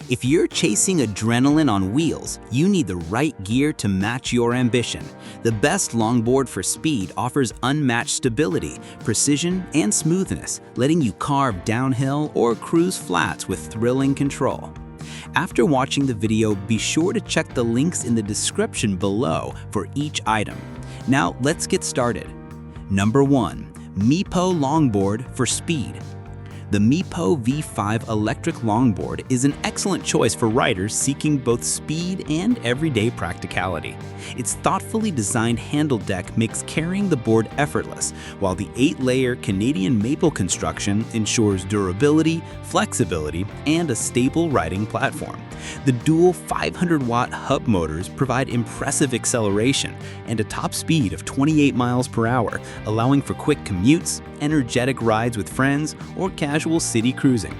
If you're chasing adrenaline on wheels, you need the right gear to match your ambition. The best longboard for speed offers unmatched stability, precision, and smoothness, letting you carve downhill or cruise flats with thrilling control. After watching the video, be sure to check the links in the description below for each item. Now let's get started. Number 1. MEEPO Longboard for speed. The MEEPO V5 electric longboard is an excellent choice for riders seeking both speed and everyday practicality. Its thoughtfully designed handle deck makes carrying the board effortless, while the 8-layer Canadian maple construction ensures durability, flexibility, and a stable riding platform. The dual 500-watt hub motors provide impressive acceleration and a top speed of 28 miles per hour, allowing for quick commutes, energetic rides with friends, or casual city cruising.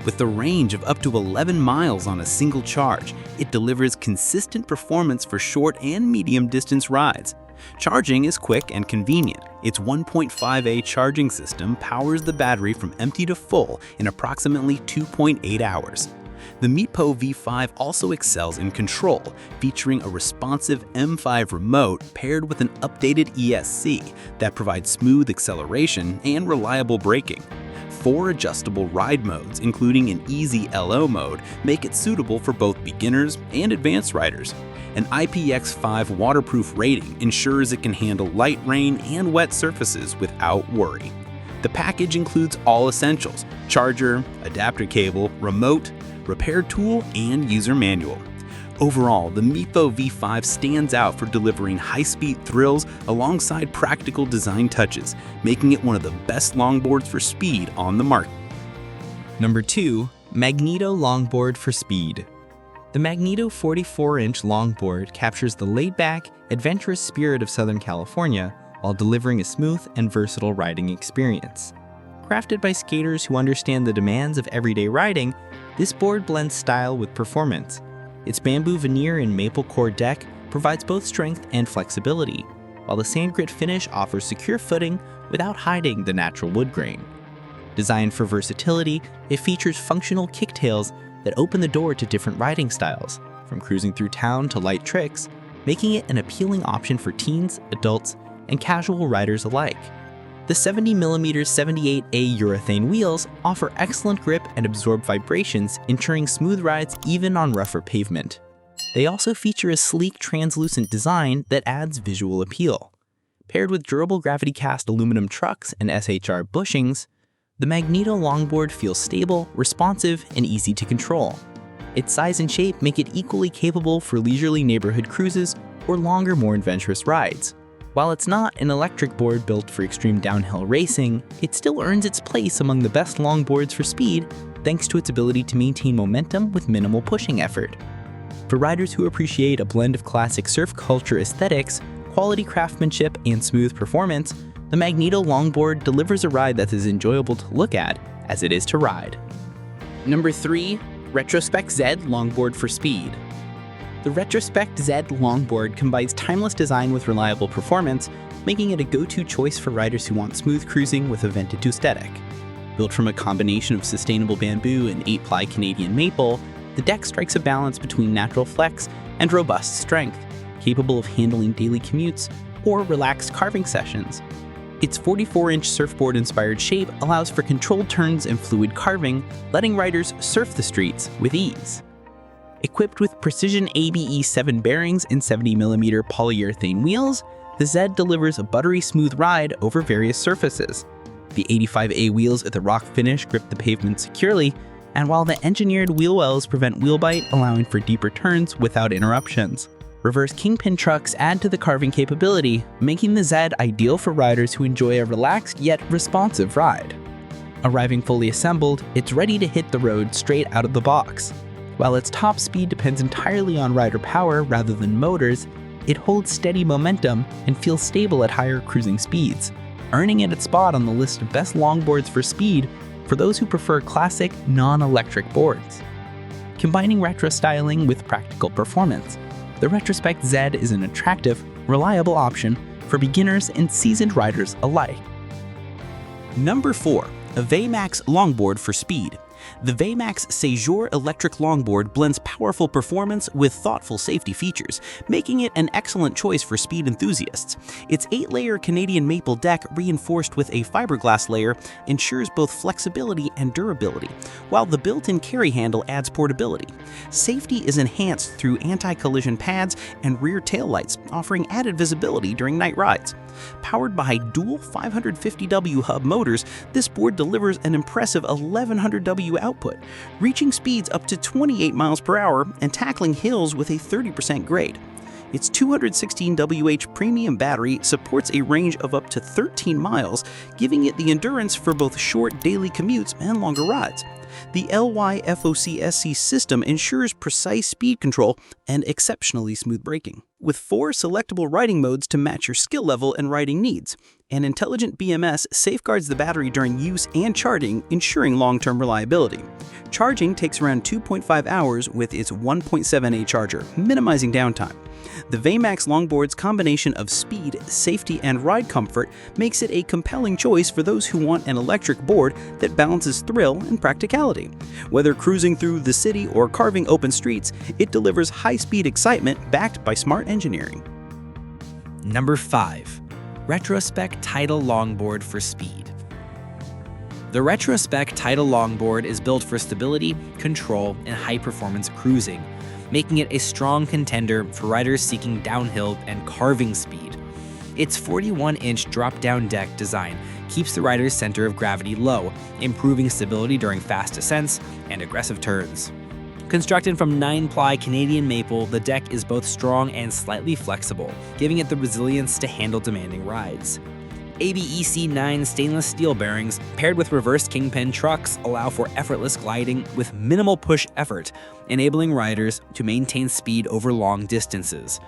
With a range of up to 11 miles on a single charge, it delivers consistent performance for short and medium distance rides. Charging is quick and convenient. Its 1.5A charging system powers the battery from empty to full in approximately 2.8 hours. The MEEPO V5 also excels in control, featuring a responsive M5 remote paired with an updated ESC that provides smooth acceleration and reliable braking. 4 adjustable ride modes, including an easy LO mode, make it suitable for both beginners and advanced riders. An IPX5 waterproof rating ensures it can handle light rain and wet surfaces without worry. The package includes all essentials: charger, adapter cable, remote, repair tool, and user manual. Overall, the MEEPO V5 stands out for delivering high-speed thrills alongside practical design touches, making it one of the best longboards for speed on the market. Number 2. Magneto Longboard for speed. The Magneto 44-inch longboard captures the laid-back, adventurous spirit of Southern California while delivering a smooth and versatile riding experience. Crafted by skaters who understand the demands of everyday riding, this board blends style with performance. Its bamboo veneer and maple core deck provides both strength and flexibility, while the sand grit finish offers secure footing without hiding the natural wood grain. Designed for versatility, it features functional kicktails that open the door to different riding styles, from cruising through town to light tricks, making it an appealing option for teens, adults, and casual riders alike. The 70mm 78A urethane wheels offer excellent grip and absorb vibrations, ensuring smooth rides even on rougher pavement. They also feature a sleek, translucent design that adds visual appeal. Paired with durable gravity-cast aluminum trucks and SHR bushings, the Magneto longboard feels stable, responsive, and easy to control. Its size and shape make it equally capable for leisurely neighborhood cruises or longer, more adventurous rides. While it's not an electric board built for extreme downhill racing, it still earns its place among the best longboards for speed thanks to its ability to maintain momentum with minimal pushing effort. For riders who appreciate a blend of classic surf culture aesthetics, quality craftsmanship, and smooth performance, the Magneto longboard delivers a ride that's as enjoyable to look at as it is to ride. Number 3. Retrospec Z Longboard for speed. The Retrospec Z longboard combines timeless design with reliable performance, making it a go-to choice for riders who want smooth cruising with a vintage aesthetic. Built from a combination of sustainable bamboo and 8-ply Canadian maple, the deck strikes a balance between natural flex and robust strength, capable of handling daily commutes or relaxed carving sessions. Its 44-inch surfboard-inspired shape allows for controlled turns and fluid carving, letting riders surf the streets with ease. Equipped with precision ABE7 bearings and 70mm polyurethane wheels, the Z delivers a buttery smooth ride over various surfaces. The 85A wheels with a rock finish grip the pavement securely, and while the engineered wheel wells prevent wheel bite, allowing for deeper turns without interruptions. Reverse kingpin trucks add to the carving capability, making the Z ideal for riders who enjoy a relaxed yet responsive ride. Arriving fully assembled, it's ready to hit the road straight out of the box. While its top speed depends entirely on rider power rather than motors, it holds steady momentum and feels stable at higher cruising speeds, earning it its spot on the list of best longboards for speed for those who prefer classic, non-electric boards. Combining retro styling with practical performance, the Retrospec Z is an attractive, reliable option for beginners and seasoned riders alike. Number 4. A VeyMax Longboard for speed. The VeyMax Séjour electric longboard blends powerful performance with thoughtful safety features, making it an excellent choice for speed enthusiasts. Its 8-layer Canadian maple deck, reinforced with a fiberglass layer, ensures both flexibility and durability, while the built-in carry handle adds portability. Safety is enhanced through anti-collision pads and rear taillights, offering added visibility during night rides. Powered by dual 550W hub motors, this board delivers an impressive 1100W output, reaching speeds up to 28 miles per hour and tackling hills with a 30% grade. Its 216Wh premium battery supports a range of up to 13 miles, giving it the endurance for both short daily commutes and longer rides. The LYFOCSC system ensures precise speed control and exceptionally smooth braking, with 4 selectable riding modes to match your skill level and riding needs. An intelligent BMS safeguards the battery during use and charging, ensuring long-term reliability. Charging takes around 2.5 hours with its 1.7A charger, minimizing downtime. The VeyMax Longboard's combination of speed, safety, and ride comfort makes it a compelling choice for those who want an electric board that balances thrill and practicality. Whether cruising through the city or carving open streets, it delivers high-speed excitement backed by smart engineering. Number 5. Retrospec Tidal Longboard for speed. The Retrospec Tidal Longboard is built for stability, control, and high-performance cruising, making it a strong contender for riders seeking downhill and carving speed. Its 41-inch drop-down deck design keeps the rider's center of gravity low, improving stability during fast descents and aggressive turns. Constructed from 9-ply Canadian maple, the deck is both strong and slightly flexible, giving it the resilience to handle demanding rides. ABEC 9 stainless steel bearings paired with reverse kingpin trucks allow for effortless gliding with minimal push effort, enabling riders to maintain speed over long distances.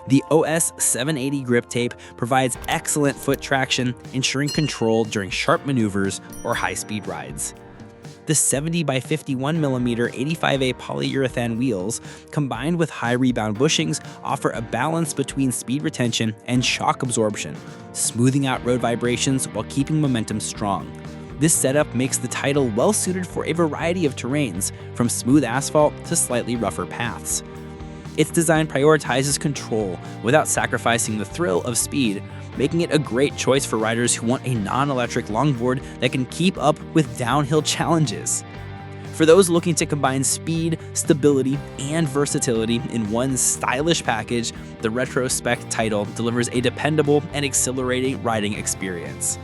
The OS 780 grip tape provides excellent foot traction, ensuring control during sharp maneuvers or high-speed rides. The 70 by 51mm 85A polyurethane wheels, combined with high rebound bushings, offer a balance between speed retention and shock absorption, smoothing out road vibrations while keeping momentum strong. This setup makes the Tidal well suited for a variety of terrains, from smooth asphalt to slightly rougher paths. Its design prioritizes control without sacrificing the thrill of speed, making it a great choice for riders who want a non-electric longboard that can keep up with downhill challenges. For those looking to combine speed, stability, and versatility in one stylish package, the Retrospec Tidal delivers a dependable and exhilarating riding experience.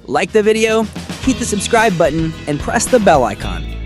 Like the video, hit the subscribe button, and press the bell icon.